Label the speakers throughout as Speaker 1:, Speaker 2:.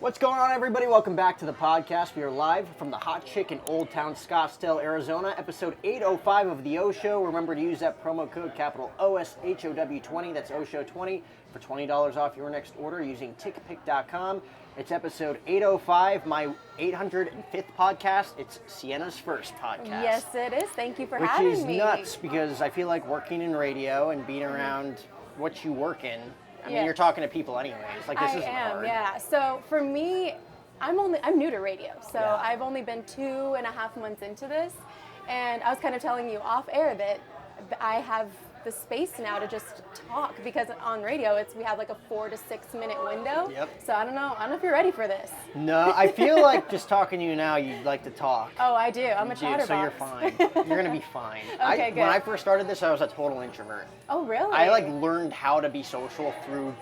Speaker 1: What's going on, everybody? Welcome back to the podcast. We are live from the Hot Chick in Old Town Scottsdale, Arizona, episode 805 of the O Show. Remember to use that promo code capital OSHOW20, that's OSHOW20, for $20 off your next order using tickpick.com. It's episode 805, my 805th podcast. It's Sienna's first podcast.
Speaker 2: Yes, it is. Thank you for having me.
Speaker 1: Which is nuts because I feel like working in radio and being around what you work in, I mean, you're talking to people anyways. Like, this isn't hard.
Speaker 2: Yeah. So for me, I'm new to radio. So I've only been 2.5 months into this. And I was kind of telling you off air that I have the space now to just talk, because on radio we have like a 4 to 6 minute window.
Speaker 1: Yep.
Speaker 2: So I don't know if you're ready for this.
Speaker 1: No, I feel like just talking to you now, you'd like to talk.
Speaker 2: Oh, I do. I'm a chatterbox.
Speaker 1: So you're fine. You're gonna be fine.
Speaker 2: Okay, good.
Speaker 1: When I first started this, I was a total introvert.
Speaker 2: Oh, really?
Speaker 1: I learned how to be social through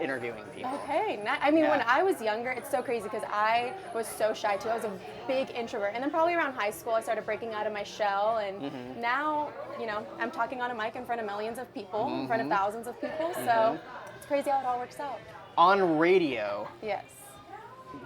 Speaker 1: interviewing people.
Speaker 2: Okay. When I was younger, it's so crazy because I was so shy too. I was a big introvert. And then probably around high school, I started breaking out of my shell. And now, I'm talking on a mic in front of millions of people, in front of thousands of people. So it's crazy how it all works out.
Speaker 1: On radio,
Speaker 2: yes.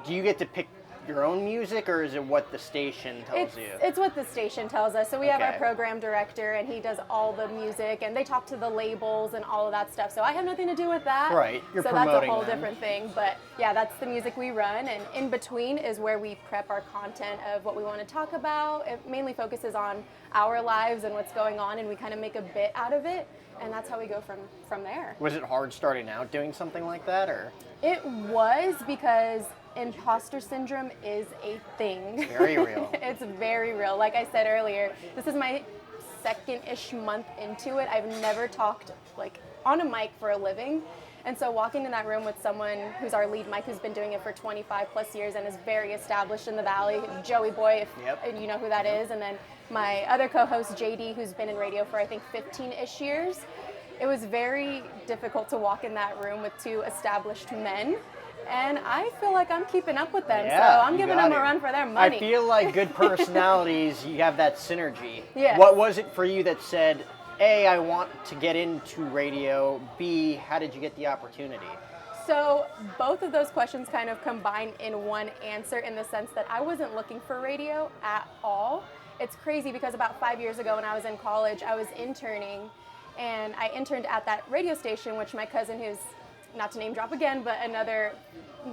Speaker 1: Do you get to pick your own music, or is it what the station tells you?
Speaker 2: It's what the station tells us. So we have our program director, and he does all the music, and they talk to the labels and all of that stuff. So I have nothing to do with that.
Speaker 1: Right, you're
Speaker 2: so
Speaker 1: promoting
Speaker 2: that's a whole
Speaker 1: them.
Speaker 2: different thing. But yeah, that's the music we run, and in between is where we prep our content of what we want to talk about. It mainly focuses on our lives and what's going on, and we kind of make a bit out of it, and that's how we go from there.
Speaker 1: Was it hard starting out doing something like that, or?
Speaker 2: It was, because imposter syndrome is a thing.
Speaker 1: Very real.
Speaker 2: It's very real. Like I said earlier, this is my second-ish month into it. I've never talked on a mic for a living. And so walking in that room with someone who's our lead mic, who's been doing it for 25 plus years and is very established in the Valley, Joey Boy, if you know who that is, and then my other co-host, JD, who's been in radio for I think 15-ish years. It was very difficult to walk in that room with two established men. And I feel like I'm keeping up with them, so I'm giving them a run for their money.
Speaker 1: I feel like good personalities, you have that synergy.
Speaker 2: Yes.
Speaker 1: What was it for you that said, A, I want to get into radio, B, how did you get the opportunity?
Speaker 2: So both of those questions kind of combine in one answer, in the sense that I wasn't looking for radio at all. It's crazy because about 5 years ago when I was in college, I was interning, and I interned at that radio station, which my cousin, who's not to name drop again, but another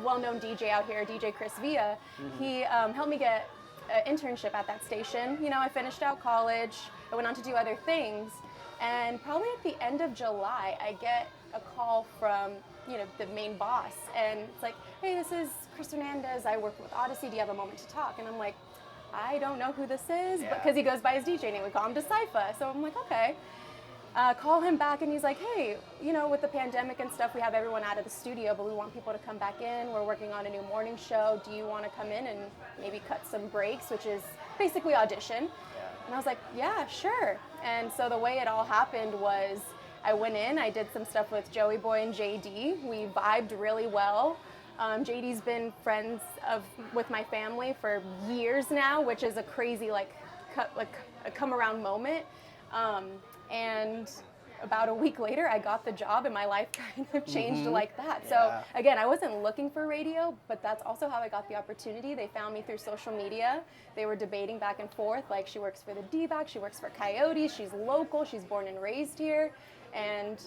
Speaker 2: well-known DJ out here, DJ Chris Villa, he helped me get an internship at that station. I finished out college, I went on to do other things, and probably at the end of July, I get a call from, the main boss, and it's like, hey, this is Chris Hernandez, I work with Odyssey, do you have a moment to talk? And I'm like, I don't know who this is, because he goes by his DJ name, we call him Decipher, so I'm like, okay. Call him back, and he's like, hey, with the pandemic and stuff, we have everyone out of the studio, but we want people to come back in. We're working on a new morning show. Do you want to come in and maybe cut some breaks, which is basically audition? And I was like, yeah, sure. And so the way it all happened was I went in, I did some stuff with Joey Boy and JD. We vibed really well. JD's been friends with my family for years now, which is a crazy a come around moment. And about a week later, I got the job, and my life kind of changed like that. So again, I wasn't looking for radio, but that's also how I got the opportunity. They found me through social media. They were debating back and forth, like, she works for the D-Back, she works for Coyotes, she's local, she's born and raised here, and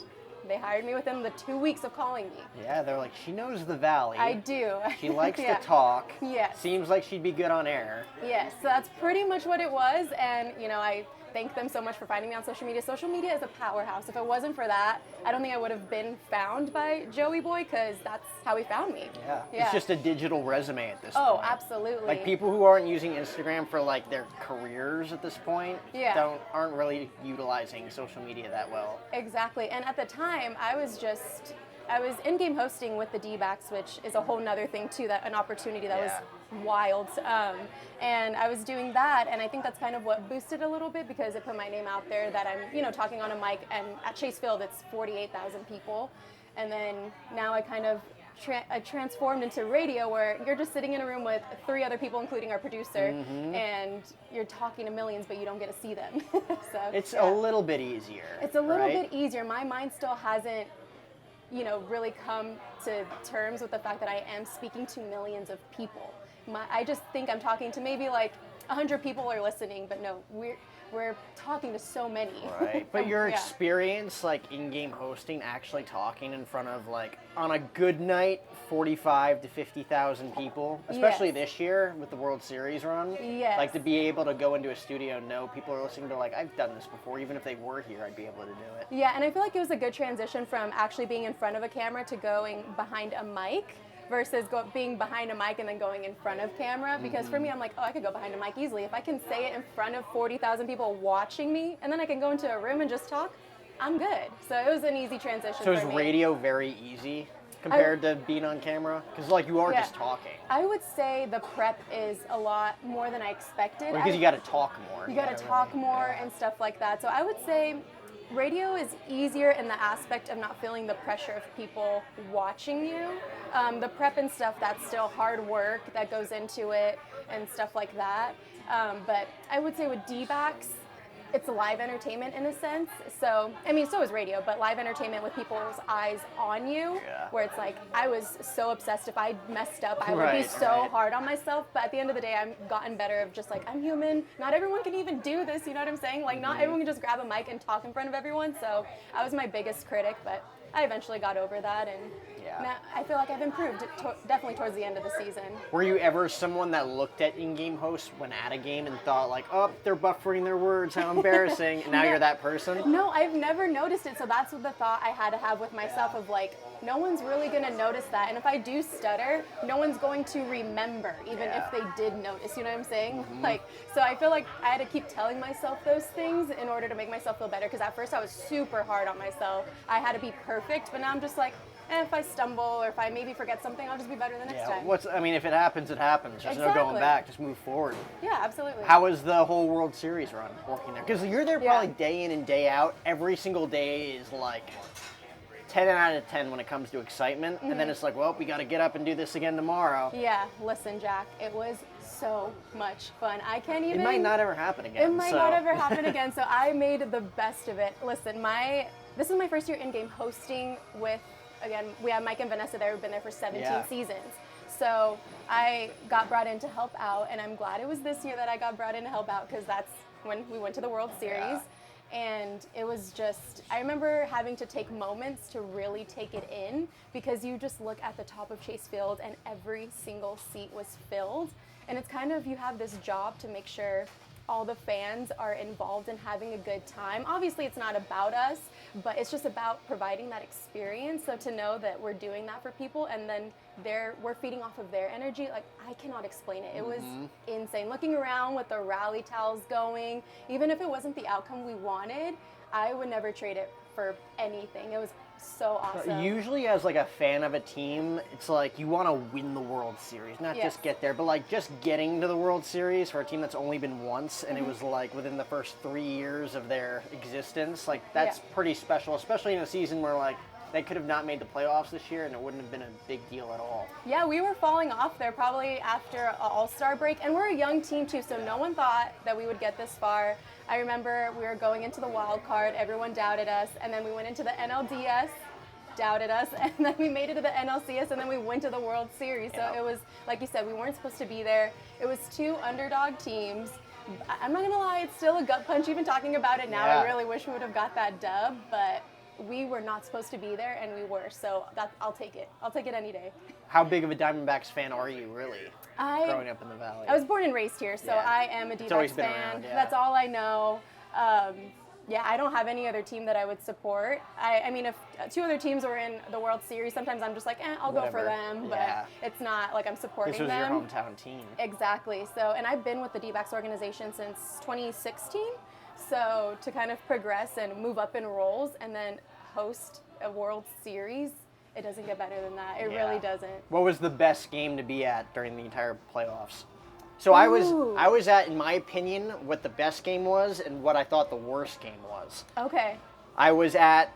Speaker 2: they hired me within the 2 weeks of calling me.
Speaker 1: Yeah, they're like, she knows the Valley.
Speaker 2: I do.
Speaker 1: She likes to talk.
Speaker 2: Yes.
Speaker 1: Seems like she'd be good on air.
Speaker 2: Yes, so that's pretty much what it was, and I thank them so much for finding me on social media. Social media is a powerhouse. If it wasn't for that, I don't think I would have been found by Joey Boy, because that's how he found me.
Speaker 1: Yeah. It's just a digital resume at this point.
Speaker 2: Oh, absolutely.
Speaker 1: Like, people who aren't using Instagram for their careers at this point aren't really utilizing social media that well.
Speaker 2: Exactly. And at the time, I was in-game hosting with the D-Backs, which is a whole nother thing too, an opportunity that was wild. And I was doing that, and I think that's kind of what boosted a little bit, because it put my name out there that I'm, talking on a mic, and at Chase Field it's 48,000 people. And then now I kind of transformed into radio, where you're just sitting in a room with 3 other people, including our producer, and you're talking to millions, but you don't get to see them. So
Speaker 1: it's a little bit easier.
Speaker 2: It's a little bit easier. My mind still hasn't really come to terms with the fact that I am speaking to millions of people. I just think I'm talking to maybe like 100 people are listening, but no, we're talking to so many.
Speaker 1: Right. But your experience, like in-game hosting, actually talking in front of, like, on a good night, 45 to 50,000 people, especially this year with the World Series run.
Speaker 2: Yes.
Speaker 1: Like, to be able to go into a studio and know people are listening to, like, I've done this before. Even if they were here, I'd be able to do it.
Speaker 2: Yeah, and I feel like it was a good transition from actually being in front of a camera to going behind a mic versus being behind a mic and then going in front of camera. Because for me, I'm like, I could go behind a mic easily. If I can say it in front of 40,000 people watching me, and then I can go into a room and just talk, I'm good. So it was an easy transition
Speaker 1: So
Speaker 2: for
Speaker 1: is
Speaker 2: me.
Speaker 1: radio very easy compared to being on camera? Because, like, you are just talking.
Speaker 2: I would say the prep is a lot more than I expected.
Speaker 1: Because you got to talk more.
Speaker 2: You got to talk more and stuff like that. So I would say radio is easier in the aspect of not feeling the pressure of people watching you. The prep and stuff, that's still hard work that goes into it and stuff like that. But I would say with D-backs, it's live entertainment in a sense. So, I mean, so is radio, but live entertainment with people's eyes on you, where it's like, I was so obsessed. If I messed up, I would be so hard on myself. But at the end of the day, I've gotten better of just like, I'm human. Not everyone can even do this, you know what I'm saying? Like, not everyone can just grab a mic and talk in front of everyone. So I was my biggest critic, but I eventually got over that, and now I feel like I've improved definitely towards the end of the season.
Speaker 1: Were you ever someone that looked at in-game hosts when at a game and thought like, oh, they're buffering their words, how embarrassing, and now you're that person?
Speaker 2: No, I've never noticed it, so that's what the thought I had to have with myself of like, no one's really going to notice that, and if I do stutter, no one's going to remember, even if they did notice, you know what I'm saying? Like, so I feel like I had to keep telling myself those things in order to make myself feel better, because at first I was super hard on myself. I had to be perfect, but now I'm just like, if I stumble or if I maybe forget something, I'll just be better the next time.
Speaker 1: If it happens, it happens. There's no going back. Just move forward.
Speaker 2: Yeah, absolutely.
Speaker 1: How was the whole World Series run working there? Because you're there probably day in and day out. Every single day is like 10 out of 10 when it comes to excitement. And then it's like, well, we got to get up and do this again tomorrow.
Speaker 2: Yeah, listen, Jack, it was so much fun. I can't even...
Speaker 1: It might not ever happen again.
Speaker 2: It might not ever happen again, so I made the best of it. Listen, this is my first year in-game hosting with... Again, we have Mike and Vanessa there who've been there for 17 seasons. So I got brought in to help out, and I'm glad it was this year that I got brought in to help out, because that's when we went to the World Series. And it was just, I remember having to take moments to really take it in, because you just look at the top of Chase Field and every single seat was filled. And it's kind of, you have this job to make sure all the fans are involved in having a good time. Obviously, it's not about us, but it's just about providing that experience. So to know that we're doing that for people, and then we're feeding off of their energy, like, I cannot explain it. It was insane. Looking around with the rally towels going, even if it wasn't the outcome we wanted, I would never trade it for anything. It was so awesome.
Speaker 1: Usually as like a fan of a team, it's like you want to win the World Series, not just get there, but like just getting to the World Series for a team that's only been once, and it was like within the first 3 years of their existence, like that's pretty special, especially in a season where like they could have not made the playoffs this year and it wouldn't have been a big deal at all.
Speaker 2: Yeah, we were falling off there probably after an All-Star break, and we're a young team too, so no one thought that we would get this far. I remember we were going into the wild card, everyone doubted us, and then we went into the NLDS, doubted us, and then we made it to the NLCS, and then we went to the World Series. So it was, like you said, we weren't supposed to be there. It was two underdog teams. I'm not gonna lie, it's still a gut punch even talking about it now. I really wish we would have got that dub, but we were not supposed to be there, and we were, so I'll take it. I'll take it any day.
Speaker 1: How big of a Diamondbacks fan are you, really, growing up in the Valley?
Speaker 2: I was born and raised here, so I am a D-backs fan. That's all I know. I don't have any other team that I would support. I mean, if two other teams were in the World Series, sometimes I'm just like, I'll go for them, but it's not like I'm supporting them.
Speaker 1: This was your hometown team.
Speaker 2: Exactly. So, and I've been with the D-backs organization since 2016. So to kind of progress and move up in roles and then host a World Series, it doesn't get better than that. It really doesn't.
Speaker 1: What was the best game to be at during the entire playoffs? So I was at, in my opinion, what the best game was and what I thought the worst game was.
Speaker 2: Okay.
Speaker 1: I was at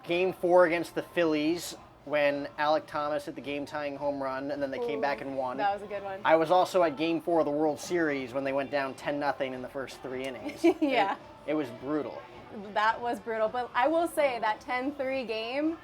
Speaker 1: Game 4 against the Phillies when Alec Thomas hit the game-tying home run, and then they came back and won.
Speaker 2: That was a good one.
Speaker 1: I was also at Game 4 of the World Series when they went down 10-0 in the first 3 innings. It was brutal.
Speaker 2: That was brutal, but I will say that 10-3 game,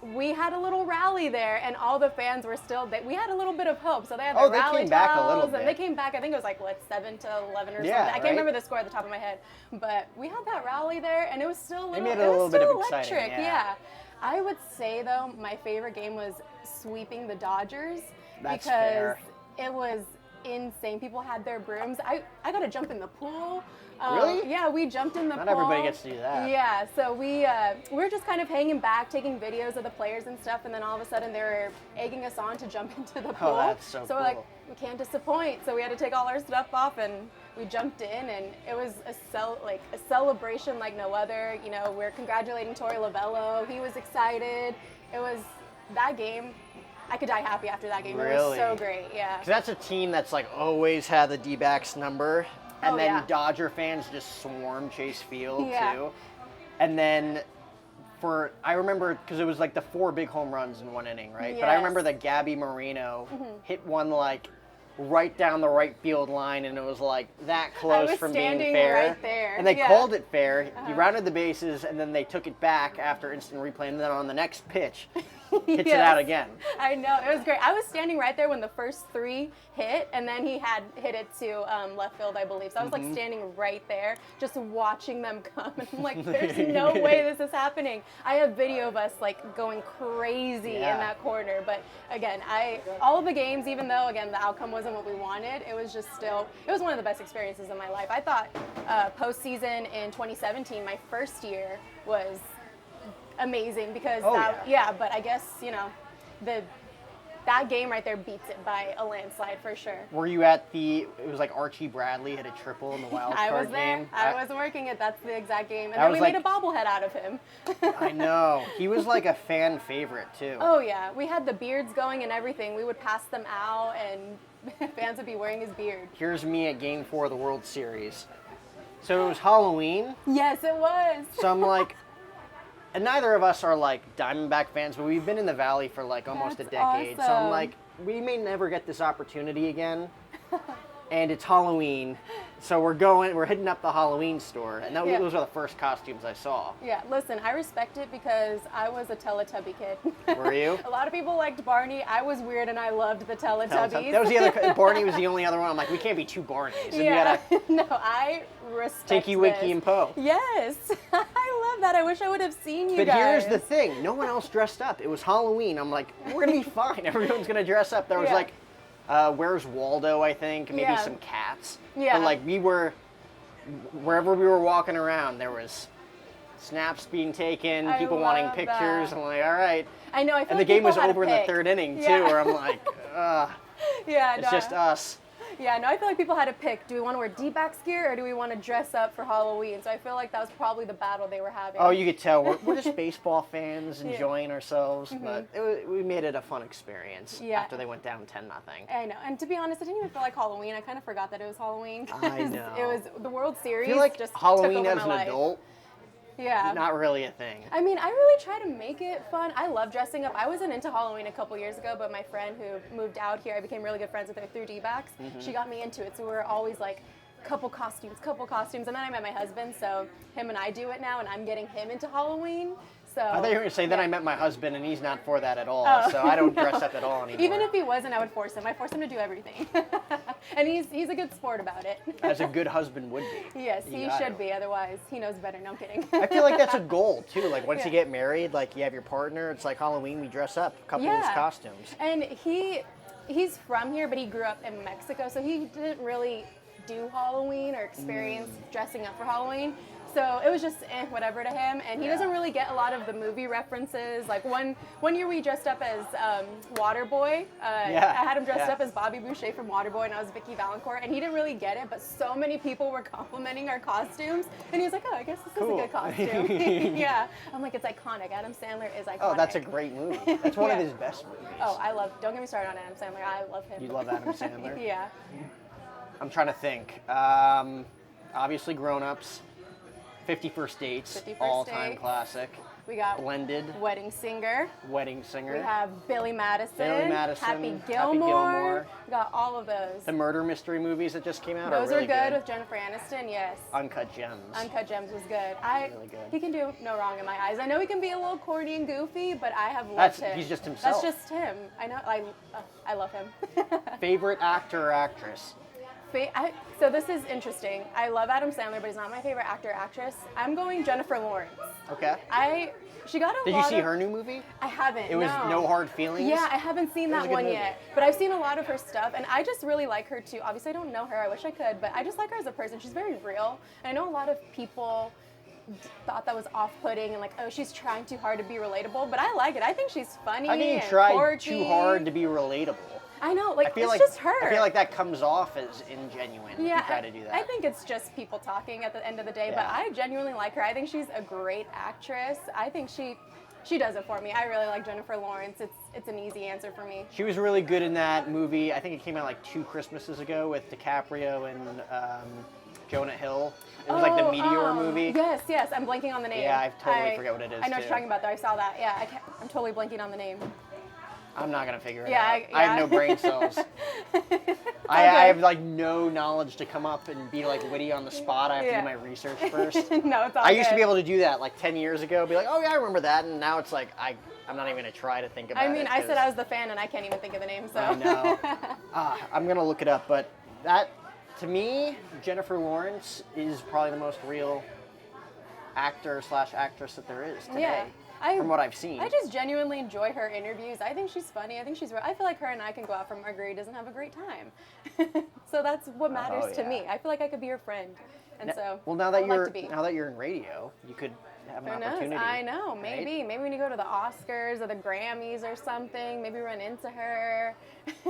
Speaker 2: we had a little rally there, and all the fans were still. We had a little bit of hope, so they had
Speaker 1: Oh,
Speaker 2: the
Speaker 1: they
Speaker 2: rally
Speaker 1: came back a little
Speaker 2: towels,
Speaker 1: bit.
Speaker 2: and they came back. I think it was like 7-11 or
Speaker 1: Yeah,
Speaker 2: something. I
Speaker 1: right?
Speaker 2: can't remember the score at the top of my head, but we had that rally there, and it was still
Speaker 1: They made it a little bit of exciting,
Speaker 2: electric.
Speaker 1: yeah.
Speaker 2: I would say though, my favorite game was sweeping the Dodgers
Speaker 1: That's
Speaker 2: because
Speaker 1: fair.
Speaker 2: it was insane. People had their brooms. I got to jump in the pool.
Speaker 1: Really?
Speaker 2: Yeah, we jumped in the pool.
Speaker 1: Not everybody gets to do that.
Speaker 2: Yeah, so we were just kind of hanging back, taking videos of the players and stuff, and then all of a sudden they were egging us on to jump into the pool.
Speaker 1: Oh, that's so
Speaker 2: So we're
Speaker 1: cool.
Speaker 2: like, we can't disappoint. So we had to take all our stuff off, and we jumped in, and it was a celebration like no other. You know, we're congratulating Torey Lovello. He was excited. It was that game. I could die happy after that game. It was
Speaker 1: Really?
Speaker 2: so great. Yeah.
Speaker 1: Because that's a team that's like always had the D-backs number. And
Speaker 2: Oh,
Speaker 1: then
Speaker 2: yeah.
Speaker 1: Dodger fans just swarm Chase Field
Speaker 2: Yeah.
Speaker 1: too. And then I remember, because it was like the 4 big home runs in one inning, right? But I
Speaker 2: Yes.
Speaker 1: remember that Gabby Moreno hit one like right down the right field line, and it was like that close
Speaker 2: was
Speaker 1: from being
Speaker 2: standing
Speaker 1: fair.
Speaker 2: right there.
Speaker 1: And they
Speaker 2: Yeah.
Speaker 1: called it fair. He rounded the bases, and then they took it back after instant replay, and then on the next pitch, hits it
Speaker 2: Yes.
Speaker 1: out again.
Speaker 2: I know, it was great. I was standing right there when the first 3 hit, and then he had hit it to left field, I believe. So I was like standing right there, just watching them come, and I'm like, there's no way this is happening. I have video of us like going crazy
Speaker 1: Yeah.
Speaker 2: in that corner, but again, all of the games, even though again the outcome wasn't what we wanted, it was just still, it was one of the best experiences in my life. I thought postseason in 2017, my first year, was amazing because
Speaker 1: Oh,
Speaker 2: but I guess, you know, that game right there beats it by a landslide for sure.
Speaker 1: Were you at it was like Archie Bradley hit a triple in the wild
Speaker 2: I
Speaker 1: card
Speaker 2: was there.
Speaker 1: game?
Speaker 2: I was working it. That's the exact game. And
Speaker 1: That
Speaker 2: then
Speaker 1: was
Speaker 2: we made
Speaker 1: like-
Speaker 2: a bobblehead out of him.
Speaker 1: I know. He was like a fan favorite too.
Speaker 2: Oh yeah, we had the beards going and everything. We would pass them out and fans would be wearing his beard.
Speaker 1: Here's me at Game 4 of the World Series. So it was Halloween.
Speaker 2: Yes, it was.
Speaker 1: So I'm like, and neither of us are like Diamondback fans, but we've been in the Valley for like almost a
Speaker 2: That's
Speaker 1: decade. So I'm
Speaker 2: awesome.
Speaker 1: like, we may never get this opportunity again. And it's Halloween. So we're hitting up the Halloween store. And
Speaker 2: Yeah.
Speaker 1: those are the first costumes I saw.
Speaker 2: Yeah, listen, I respect it because I was a Teletubby kid.
Speaker 1: Were you?
Speaker 2: A lot of people liked Barney. I was weird and I loved the Teletubbies.
Speaker 1: That was the other, Barney was the only other one. I'm like, we can't be 2 Barneys. And
Speaker 2: Yeah,
Speaker 1: we gotta
Speaker 2: no, I respect
Speaker 1: Tinky, Winky,
Speaker 2: this.
Speaker 1: and Poe.
Speaker 2: Yes, I love that. I wish I would have seen you
Speaker 1: But
Speaker 2: guys.
Speaker 1: here's the thing, no one else dressed up. It was Halloween. I'm like, we're gonna be fine. Everyone's gonna dress up. There was
Speaker 2: Yeah.
Speaker 1: like, Where's Waldo, I think, maybe
Speaker 2: Yeah.
Speaker 1: some cats.
Speaker 2: Yeah.
Speaker 1: But like wherever we were walking around, there was snaps being taken,
Speaker 2: I
Speaker 1: people wanting
Speaker 2: love
Speaker 1: pictures.
Speaker 2: that.
Speaker 1: I'm like, all right.
Speaker 2: I know. I feel
Speaker 1: And
Speaker 2: like
Speaker 1: the game
Speaker 2: people
Speaker 1: was
Speaker 2: had to
Speaker 1: over in the
Speaker 2: pick.
Speaker 1: 3rd inning too,
Speaker 2: Yeah.
Speaker 1: where I'm like,
Speaker 2: Yeah,
Speaker 1: it's
Speaker 2: no,
Speaker 1: just us.
Speaker 2: Yeah, no, I feel like people had to pick. Do we want to wear D-backs gear or do we want to dress up for Halloween? So I feel like that was probably the battle they were having.
Speaker 1: Oh, you could tell we're just baseball fans enjoying ourselves, but we made it a fun experience
Speaker 2: Yeah.
Speaker 1: after they went down 10-0.
Speaker 2: I know. And to be honest, I didn't even feel like Halloween. I kind of forgot that it was Halloween. 'cause
Speaker 1: I know.
Speaker 2: It was the World
Speaker 1: I
Speaker 2: Series.
Speaker 1: feel like
Speaker 2: just
Speaker 1: Halloween
Speaker 2: took over
Speaker 1: as
Speaker 2: my
Speaker 1: an
Speaker 2: life.
Speaker 1: adult,
Speaker 2: Yeah.
Speaker 1: not really a thing.
Speaker 2: I mean, I really try to make it fun. I love dressing up. I wasn't into Halloween a couple years ago, but my friend who moved out here, I became really good friends with her through D-backs. She got me into it, so we were always like, couple costumes. And then I met my husband, so him and I do it now, and I'm getting him into Halloween. So
Speaker 1: I thought you were going to say, then I met my husband, and he's not for that at all,
Speaker 2: Oh,
Speaker 1: so I don't
Speaker 2: no.
Speaker 1: dress up at all anymore.
Speaker 2: Even if he wasn't, I would force him. I force him to do everything. And he's a good sport about it.
Speaker 1: As a good husband would be.
Speaker 2: Yes,
Speaker 1: You
Speaker 2: he
Speaker 1: gotta.
Speaker 2: should be. Otherwise, he knows better. No, I'm kidding.
Speaker 1: I feel like that's a goal, too. Like, once you
Speaker 2: Yeah.
Speaker 1: get married, like, you have your partner, it's like Halloween, we dress up, a couple of these
Speaker 2: Yeah.
Speaker 1: costumes.
Speaker 2: And he's from here, but he grew up in Mexico, so he didn't really do Halloween or experience dressing up for Halloween. So it was just whatever to him, and he
Speaker 1: Yeah.
Speaker 2: doesn't really get a lot of the movie references. Like one year we dressed up as Waterboy.
Speaker 1: Yeah,
Speaker 2: I had him dressed
Speaker 1: yeah.
Speaker 2: up as Bobby Boucher from Waterboy, and I was Vicky Valancourt, and he didn't really get it, but so many people were complimenting our costumes, and he was like, oh, I guess this
Speaker 1: Cool.
Speaker 2: is a good costume. Yeah. I'm like, it's iconic. Adam Sandler is iconic.
Speaker 1: Oh, that's a great movie. That's one of
Speaker 2: Yeah.
Speaker 1: his best movies.
Speaker 2: Oh, don't get me started on Adam Sandler. I love him.
Speaker 1: You love Adam Sandler?
Speaker 2: Yeah.
Speaker 1: I'm trying to think. Obviously, Grown Ups, 50 First Dates,
Speaker 2: 50 First
Speaker 1: all-time
Speaker 2: Dates.
Speaker 1: classic.
Speaker 2: We got
Speaker 1: Blended.
Speaker 2: Wedding Singer.
Speaker 1: Wedding Singer.
Speaker 2: We have Billy Madison.
Speaker 1: Billy Madison.
Speaker 2: Happy Gilmore. We got all of those.
Speaker 1: The murder mystery movies that just came out
Speaker 2: Those
Speaker 1: are really
Speaker 2: good with Jennifer Aniston, yes.
Speaker 1: Uncut Gems.
Speaker 2: Uncut Gems was good.
Speaker 1: Really good.
Speaker 2: He can do no wrong in my eyes. I know he can be a little corny and goofy, but I have loved him.
Speaker 1: He's just himself.
Speaker 2: That's just him. I know. I love him.
Speaker 1: Favorite actor or actress?
Speaker 2: So this is interesting. I love Adam Sandler, but he's not my favorite actor or actress. I'm going Jennifer Lawrence.
Speaker 1: Okay.
Speaker 2: She got a
Speaker 1: Did
Speaker 2: lot
Speaker 1: you see her new movie?
Speaker 2: I haven't.
Speaker 1: It was No Hard Feelings?
Speaker 2: Yeah, I haven't seen that one yet. But I've seen a lot of her stuff, and I just really like her too. Obviously, I don't know her. I wish I could, but I just like her as a person. She's very real. And I know a lot of people thought that was off-putting and like, oh, she's trying too hard to be relatable, but I like it. I think she's funny.
Speaker 1: How can you
Speaker 2: and
Speaker 1: try
Speaker 2: quirky.
Speaker 1: too hard to be relatable?
Speaker 2: I know, it's just her.
Speaker 1: I feel like that comes off as ingenuine if you try to do that.
Speaker 2: I think it's just people talking at the end of the day, but I genuinely like her. I think she's a great actress. I think she does it for me. I really like Jennifer Lawrence. It's an easy answer for me.
Speaker 1: She was really good in that movie. I think it came out like 2 Christmases ago with DiCaprio and Jonah Hill. It was like the Meteor movie.
Speaker 2: Yes. I'm blanking on the name.
Speaker 1: Yeah, I totally forget what it is.
Speaker 2: I know what you're talking about though. I saw that. Yeah, I'm totally blanking on the name.
Speaker 1: I'm not gonna figure it out.
Speaker 2: Yeah.
Speaker 1: I have no brain cells. I have like no knowledge to come up and be like witty on the spot. I have to do my research first.
Speaker 2: No, it's all
Speaker 1: I used to be able to do that like 10 years ago. Be like, oh yeah, I remember that. And now it's like I'm not even gonna try to think about it.
Speaker 2: I mean, I said I was the fan, and I can't even think of the name. So.
Speaker 1: I know. I'm gonna look it up, but that to me, Jennifer Lawrence is probably the most real actor/actress that there is today.
Speaker 2: Yeah.
Speaker 1: From what I've seen.
Speaker 2: I just genuinely enjoy her interviews. I think she's funny. I feel like her and I can go out for margaritas and have a great time. So that's what matters to me. I feel like I could be her friend. And
Speaker 1: now that you're in radio, you could have an opportunity.
Speaker 2: I know. Maybe when you go to the Oscars or the Grammys or something, maybe run into her.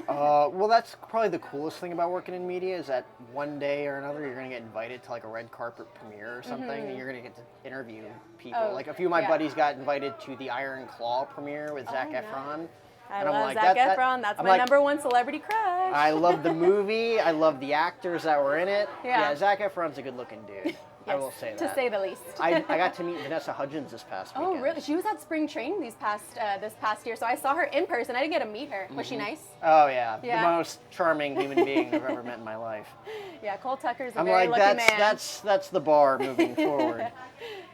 Speaker 1: Well, that's probably the coolest thing about working in media is that one day or another you're going to get invited to like a red carpet premiere or something, and you're going to get to interview people. Like a few of my buddies got invited to the Iron Claw premiere with Zac Efron.
Speaker 2: I love Zac Efron. That's my number one celebrity crush.
Speaker 1: I love the movie. I love the actors that were in it. Yeah, Zac Efron's a good-looking dude.
Speaker 2: Yes,
Speaker 1: I will say that.
Speaker 2: To say the least.
Speaker 1: I got to meet Vanessa Hudgens this past weekend.
Speaker 2: Oh, really? She was at spring training this past year, so I saw her in person. I didn't get to meet her. Was she nice?
Speaker 1: Oh, yeah. The most charming human being I've ever met in my life.
Speaker 2: Yeah, Cole Tucker's a very lucky man.
Speaker 1: That's the bar moving forward.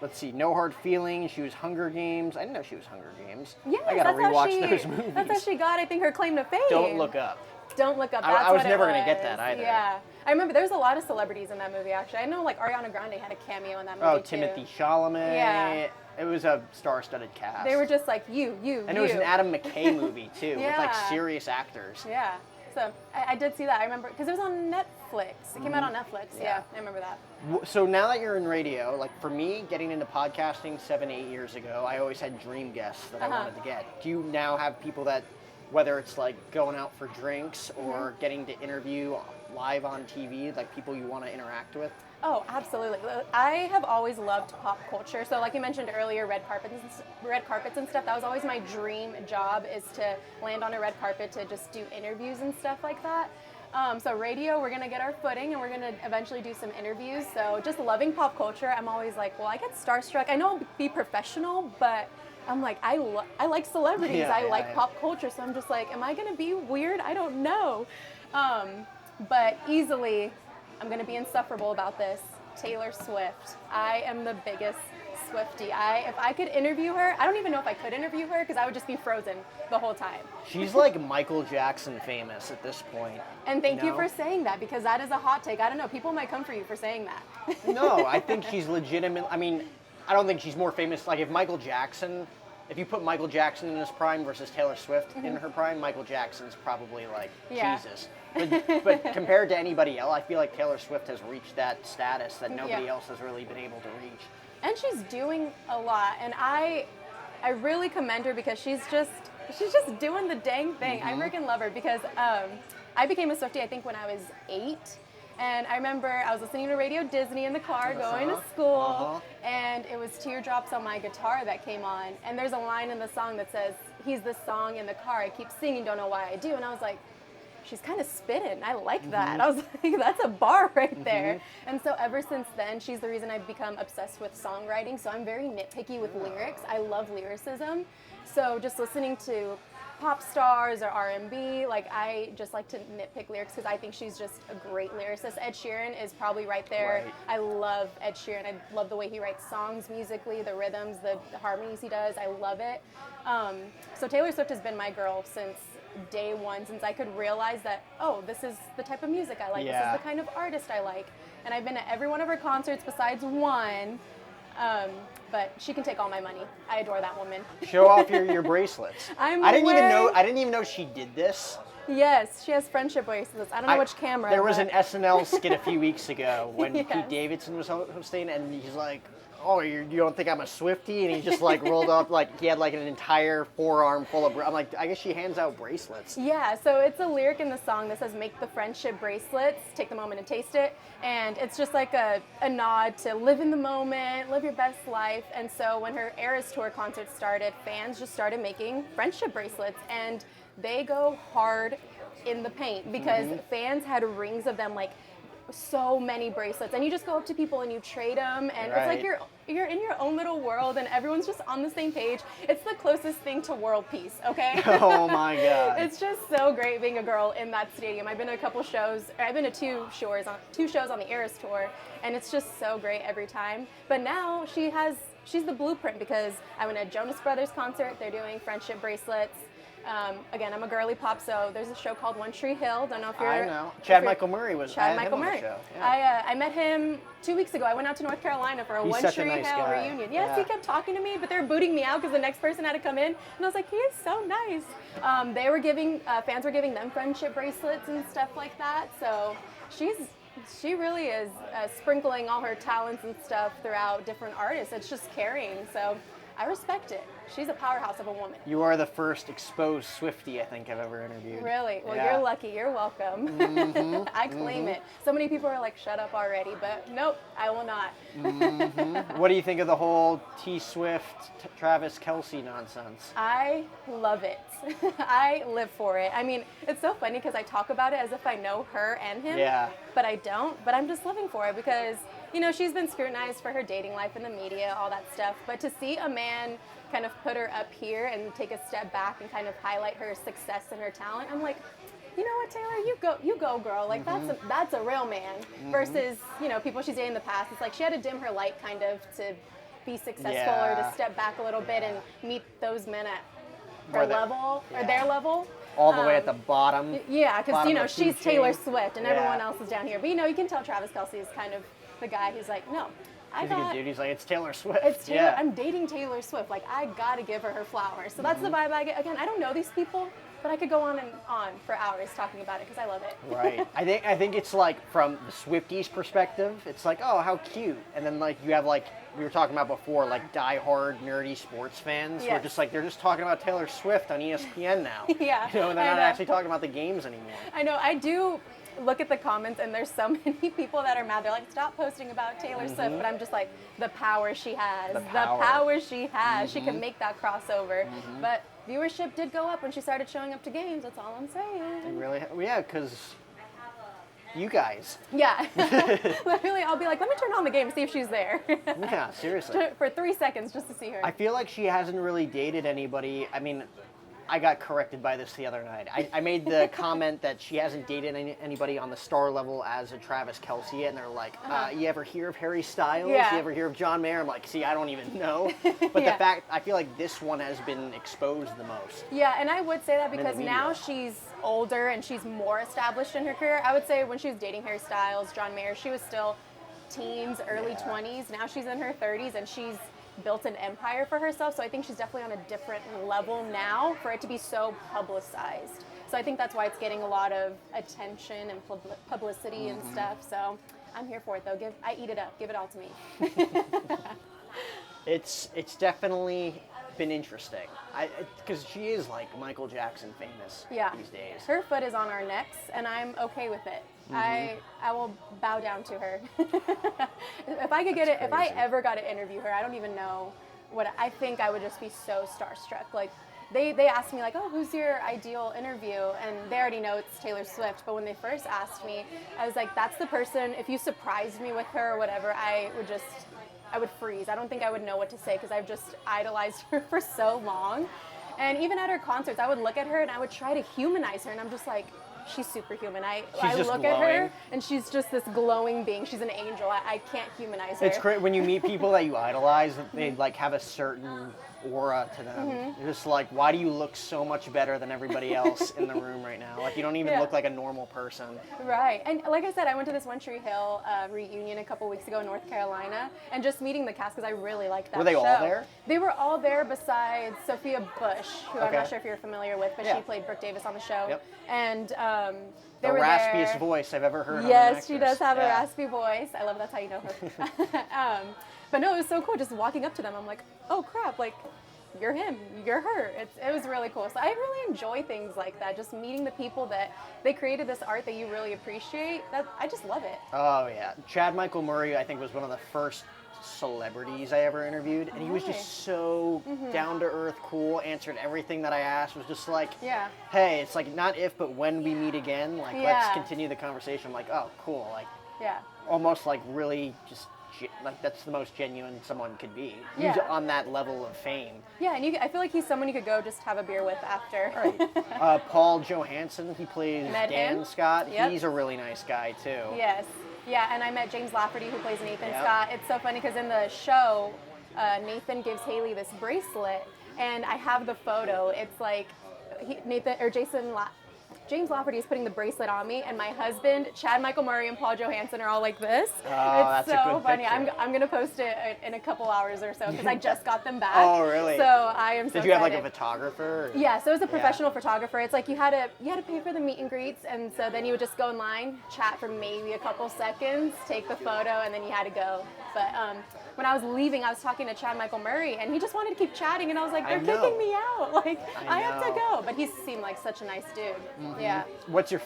Speaker 1: Let's see. No Hard Feelings. She was Hunger Games. I didn't know she was Hunger Games.
Speaker 2: Yes,
Speaker 1: I got to rewatch those movies.
Speaker 2: That's how she got, I think, her claim to fame.
Speaker 1: Don't Look Up.
Speaker 2: Don't Look Up.
Speaker 1: I was never going to get that either.
Speaker 2: Yeah. I remember there was a lot of celebrities in that movie, actually. I know, like, Ariana Grande had a cameo in that movie, too.
Speaker 1: Timothy Chalamet.
Speaker 2: Yeah.
Speaker 1: It was a star-studded cast.
Speaker 2: They were just like, you.
Speaker 1: And it was an Adam McKay movie, too, with, like, serious actors.
Speaker 2: Yeah. So I did see that. I remember, because it was on Netflix. It came out on Netflix. Yeah, I remember that.
Speaker 1: So now that you're in radio, like, for me, getting into podcasting 7-8 years ago, I always had dream guests that I wanted to get. Do you now have people that, whether it's, like, going out for drinks or getting to interview live on TV, like people you want to interact with?
Speaker 2: Oh, absolutely. I have always loved pop culture. So like you mentioned earlier, red carpets and stuff, that was always my dream job, is to land on a red carpet to just do interviews and stuff like that. So radio, we're going to get our footing and we're going to eventually do some interviews. So just loving pop culture, I'm always like, well, I get starstruck. I know be professional, but I'm like, I like celebrities. I like pop culture. So I'm just like, am I going to be weird? I don't know. But easily, I'm going to be insufferable about this. Taylor Swift. I am the biggest Swiftie. If I could interview her, I don't even know if I could interview her because I would just be frozen the whole time.
Speaker 1: She's like Michael Jackson famous at this point.
Speaker 2: And thank you for saying that, because that is a hot take. I don't know. People might come for you for saying that.
Speaker 1: No, I think she's legitimate. I mean, I don't think she's more famous. Like if you put Michael Jackson in his prime versus Taylor Swift in her prime, Michael Jackson's probably like Jesus. But compared to anybody else, I feel like Taylor Swift has reached that status that nobody else has really been able to reach.
Speaker 2: And she's doing a lot, and I really commend her because she's just doing the dang thing. I freaking love her because I became a Swiftie I think when I was 8. And I remember I was listening to Radio Disney in the car going to school, and it was Teardrops on My Guitar that came on. And there's a line in the song that says, he's the song in the car I keep singing, don't know why I do. And I was like, she's kind of spitting. I like that. I was like, that's a bar right there. And so ever since then, she's the reason I've become obsessed with songwriting. So I'm very nitpicky with lyrics. I love lyricism. So just listening to pop stars or R&B, like I just like to nitpick lyrics because I think she's just a great lyricist. Ed Sheeran is probably right there.
Speaker 1: Right.
Speaker 2: I love Ed Sheeran. I love the way he writes songs musically, the rhythms, the harmonies he does. I love it. So Taylor Swift has been my girl since day one, since I could realize that, oh, this is the type of music I like. This is the kind of artist I like. And I've been to every one of her concerts besides one. But she can take all my money. I adore that woman.
Speaker 1: Show off your bracelets. I didn't even know she did this.
Speaker 2: Yes, she has friendship bracelets. I don't know which camera.
Speaker 1: There was an SNL skit a few weeks ago when Pete Davidson was hosting, and he's like, "Oh, you don't think I'm a Swiftie?" And he just like rolled up, like he had like an entire forearm full of. I'm like, I guess she hands out bracelets.
Speaker 2: Yeah, so it's a lyric in the song that says, "Make the friendship bracelets, take the moment and taste it," and it's just like a nod to live in the moment, live your best life. And so when her Eras Tour concert started, fans just started making friendship bracelets, and they go hard in the paint because fans had rings of them, like so many bracelets, and you just go up to people and you trade them, and it's like you're in your own little world and everyone's just on the same page. It's the closest thing to world peace, okay?
Speaker 1: Oh my God.
Speaker 2: It's just so great being a girl in that stadium. I've been to a couple shows, or I've been to two shows on the Eras Tour, and it's just so great every time. But now she's the blueprint because I went to a Jonas Brothers concert. They're doing friendship bracelets. Again, I'm a girly pop, so there's a show called One Tree Hill. Don't know if you're...
Speaker 1: I know. Chad Michael Murray was on the show. Yeah.
Speaker 2: I met him 2 weeks ago. I went out to North Carolina for a One Tree Hill reunion. Yes, he kept talking to me, but they were booting me out because the next person had to come in. And I was like, he is so nice. They were giving, fans were giving them friendship bracelets and stuff like that. So she really is sprinkling all her talents and stuff throughout different artists. It's just carrying. So I respect it. She's a powerhouse of a woman.
Speaker 1: You are the first exposed Swiftie I think I've ever interviewed.
Speaker 2: Really? Well, you're lucky. You're welcome. I claim it. So many people are like, shut up already, but nope, I will not.
Speaker 1: What do you think of the whole T-Swift, Travis Kelce nonsense?
Speaker 2: I love it. I live for it. I mean, it's so funny because I talk about it as if I know her and him, but I don't. But I'm just living for it because, you know, she's been scrutinized for her dating life in the media, all that stuff. But to see a man kind of put her up here and take a step back and kind of highlight her success and her talent, I'm like, you know what, Taylor, you go, girl. Like that's a real man. Versus, you know, people she's dated in the past. It's like she had to dim her light kind of to be successful or to step back a little bit and meet those men at her level or their level.
Speaker 1: All the way at the bottom.
Speaker 2: Yeah, because, you know, she's Taylor Swift and everyone else is down here. But, you know, you can tell Travis Kelce is kind of the guy who's like, no.
Speaker 1: He's a good dude. He's like, it's Taylor Swift.
Speaker 2: It's Taylor. I'm dating Taylor Swift. Like, I gotta give her flowers. So that's the vibe I get. Again, I don't know these people, but I could go on and on for hours talking about it because I love it.
Speaker 1: Right. I think it's like from the Swifties' perspective, it's like, oh, how cute. And then like you have like we were talking about before, like diehard nerdy sports fans who are just like they're just talking about Taylor Swift on ESPN now.
Speaker 2: Yeah.
Speaker 1: You know, and they're not actually talking about the games anymore.
Speaker 2: I know. I do look at the comments and there's so many people that are mad. They're like, stop posting about Taylor Swift. But I'm just like, the power she has. The power she has. She can make that crossover. But viewership did go up when she started showing up to games. That's all I'm saying.
Speaker 1: It really, yeah, because you guys.
Speaker 2: Yeah. Literally, I'll be like, let me turn on the game and see if she's there.
Speaker 1: Yeah, seriously.
Speaker 2: For 3 seconds just to see her.
Speaker 1: I feel like she hasn't really dated anybody. I mean, I got corrected by this the other night. I made the comment that she hasn't dated anybody on the star level as a Travis Kelce, and they're like, you ever hear of Harry Styles?
Speaker 2: Yeah.
Speaker 1: You ever hear of John Mayer? I'm like, see, I don't even know. But the fact, I feel like this one has been exposed the most.
Speaker 2: Yeah, and I would say that because now she's older and she's more established in her career. I would say when she was dating Harry Styles, John Mayer, she was still teens, early 20s. Now she's in her 30s and she's built an empire for herself, so I think she's definitely on a different level now for it to be so publicized. So I think that's why it's getting a lot of attention and publicity and stuff. So I'm here for it though. I eat it up. Give it all to me.
Speaker 1: It's definitely been interesting. Because she is like Michael Jackson famous these days.
Speaker 2: Her foot is on our necks, and I'm okay with it. I will bow down to her. If I could get it, if I ever got to interview her, I don't even know what I think. I would just be so starstruck. Like they asked me like, oh, who's your ideal interview? And they already know it's Taylor Swift. But when they first asked me, I was like, that's the person. If you surprised me with her or whatever, I would freeze. I don't think I would know what to say because I've just idolized her for so long. And even at her concerts, I would look at her and I would try to humanize her, and I'm just like, she's superhuman. I look at her and she's just this glowing being. She's an angel. I can't humanize her.
Speaker 1: It's great when you meet people that you idolize. They like have a certain aura to them. You're just like, why do you look so much better than everybody else in the room right now? Like, you don't even look like a normal person.
Speaker 2: Right. And like I said, I went to this One Tree Hill reunion a couple weeks ago in North Carolina, and just meeting the cast because I really liked that show.
Speaker 1: Were they all there?
Speaker 2: They were all there besides Sophia Bush, who I'm not sure if you're familiar with, but she played Brooke Davis on the show.
Speaker 1: Yep.
Speaker 2: And they
Speaker 1: the
Speaker 2: were
Speaker 1: raspiest
Speaker 2: there.
Speaker 1: voice I've ever heard.
Speaker 2: Yes, she does have a raspy voice. I love that's how you know her. But no, it was so cool just walking up to them. I'm like, oh crap, like, you're him, you're her. It was really cool. So I really enjoy things like that, just meeting the people that they created this art that you really appreciate. I just love it.
Speaker 1: Oh yeah, Chad Michael Murray I think was one of the first celebrities I ever interviewed, and he was just so down to earth, cool, answered everything that I asked, was just like, hey, it's like not if but when we meet again, like let's continue the conversation. I'm like, oh cool, like almost like really just like that's the most genuine someone could be. He's on that level of fame. Yeah,
Speaker 2: and I feel like he's someone you could go just have a beer with after.
Speaker 1: Right. Paul Johansson, he plays Dan Scott.
Speaker 2: Yep.
Speaker 1: He's a really nice guy too.
Speaker 2: Yes. Yeah, and I met James Lafferty, who plays Nathan Scott. It's so funny because in the show, Nathan gives Haley this bracelet, and I have the photo. It's like James Lafferty is putting the bracelet on me, and my husband, Chad Michael Murray, and Paul Johansson are all like this.
Speaker 1: Oh,
Speaker 2: it's
Speaker 1: that's
Speaker 2: so
Speaker 1: a good
Speaker 2: funny.
Speaker 1: picture.
Speaker 2: I'm going to post it in a couple hours or so because I just got them back.
Speaker 1: Oh, really?
Speaker 2: So I am so
Speaker 1: Did you have like
Speaker 2: excited.
Speaker 1: a photographer?
Speaker 2: Yeah, so it was a professional photographer. It's like you had to pay for the meet and greets, and so then you would just go in line, chat for maybe a couple seconds, take the photo, and then you had to go. But when I was leaving, I was talking to Chad Michael Murray, and he just wanted to keep chatting, and I was like, they're kicking me out. Like, I have to go. But he seemed like such a nice dude. Yeah.
Speaker 1: What's your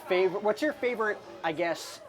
Speaker 1: favorite, I guess,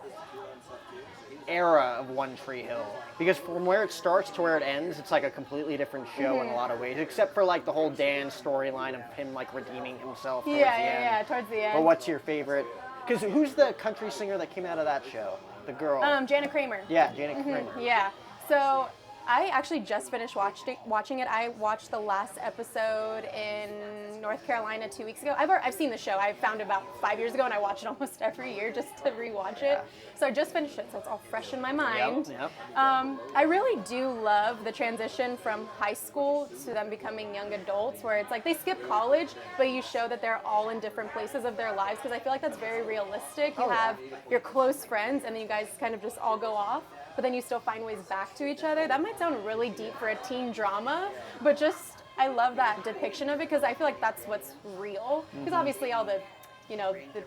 Speaker 1: era of One Tree Hill? Because from where it starts to where it ends, it's like a completely different show in a lot of ways, except for like the whole Dan storyline of him like redeeming himself towards the end.
Speaker 2: Towards the end.
Speaker 1: But what's your favorite? Because who's the country singer that came out of that show? The girl.
Speaker 2: Janet Kramer.
Speaker 1: Yeah, Janet Kramer.
Speaker 2: Yeah. So I actually just finished watching it. I watched the last episode in North Carolina 2 weeks ago. I've seen the show. I found it about 5 years ago, and I watch it almost every year just to rewatch it. So I just finished it, so it's all fresh in my mind.
Speaker 1: Yep.
Speaker 2: I really do love the transition from high school to them becoming young adults, where it's like they skip college, but you show that they're all in different places of their lives, because I feel like that's very realistic. You have your close friends, and then you guys kind of just all go off, but then you still find ways back to each other. That might sound really deep for a teen drama, but just, I love that depiction of it, because I feel like that's what's real. Because obviously all the, the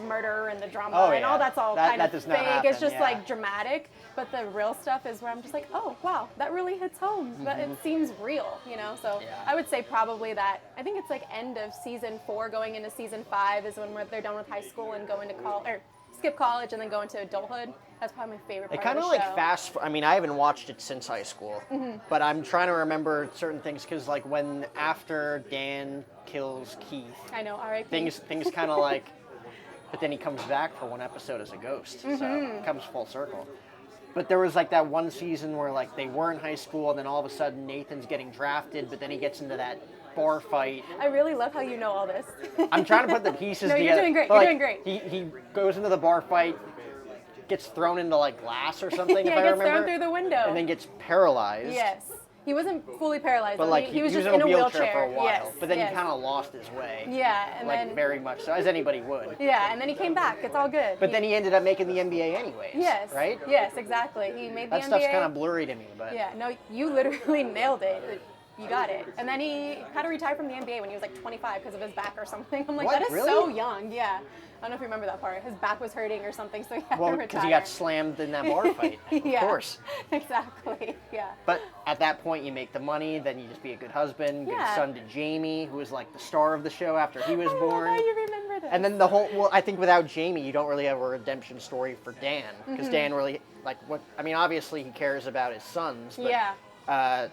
Speaker 2: murder and the drama and all that's all kind of fake. It's just like dramatic, but the real stuff is where I'm just like, oh wow, that really hits home. But it seems real, So I would say probably that. I think it's like end of season 4 going into season 5 is when they're done with high school and go into college, or skip college and then go into adulthood. That's probably my favorite part
Speaker 1: It kind
Speaker 2: of
Speaker 1: of
Speaker 2: the
Speaker 1: like
Speaker 2: show.
Speaker 1: I mean, I haven't watched it since high school, but I'm trying to remember certain things, because like when after Dan kills Keith,
Speaker 2: I know, R.I.P.
Speaker 1: things kind of like, but then he comes back for one episode as a ghost, so it comes full circle. But there was like that one season where like they were in high school, and then all of a sudden Nathan's getting drafted, but then he gets into that bar fight.
Speaker 2: I really love how you know all this.
Speaker 1: I'm trying to put the pieces together.
Speaker 2: You're doing great.
Speaker 1: But,
Speaker 2: You're doing great.
Speaker 1: He goes into the bar fight, gets thrown into like glass or something, if I remember.
Speaker 2: Gets thrown through the window.
Speaker 1: And then gets paralyzed.
Speaker 2: Yes. He wasn't fully paralyzed,
Speaker 1: but like
Speaker 2: he was just
Speaker 1: in a wheelchair for a while.
Speaker 2: Yes.
Speaker 1: But then he kind of lost his way.
Speaker 2: Yeah, and
Speaker 1: like
Speaker 2: then
Speaker 1: very much so, as anybody would.
Speaker 2: Yeah, and then he came back. It's all good.
Speaker 1: But then he ended up making the NBA anyways.
Speaker 2: Yes.
Speaker 1: Right?
Speaker 2: Yes, exactly. He made the NBA.
Speaker 1: That stuff's kind of blurry to me, but
Speaker 2: yeah, no, you literally nailed it. You got it. And then he had to retire from the NBA when he was like 25 because of his back or something. I'm like,
Speaker 1: what?
Speaker 2: That is
Speaker 1: Really?
Speaker 2: so young. Yeah. I don't know if you remember that part. His back was hurting or something, so he had to retire.
Speaker 1: because he got slammed in that bar fight. Of course.
Speaker 2: Exactly. Yeah.
Speaker 1: But at that point, you make the money, then you just be a good husband, good son to Jamie, who was like the star of the show after he was born.
Speaker 2: I love how you remember this.
Speaker 1: And then I think without Jamie, you don't really have a redemption story for Dan, because Dan really, obviously he cares about his sons, but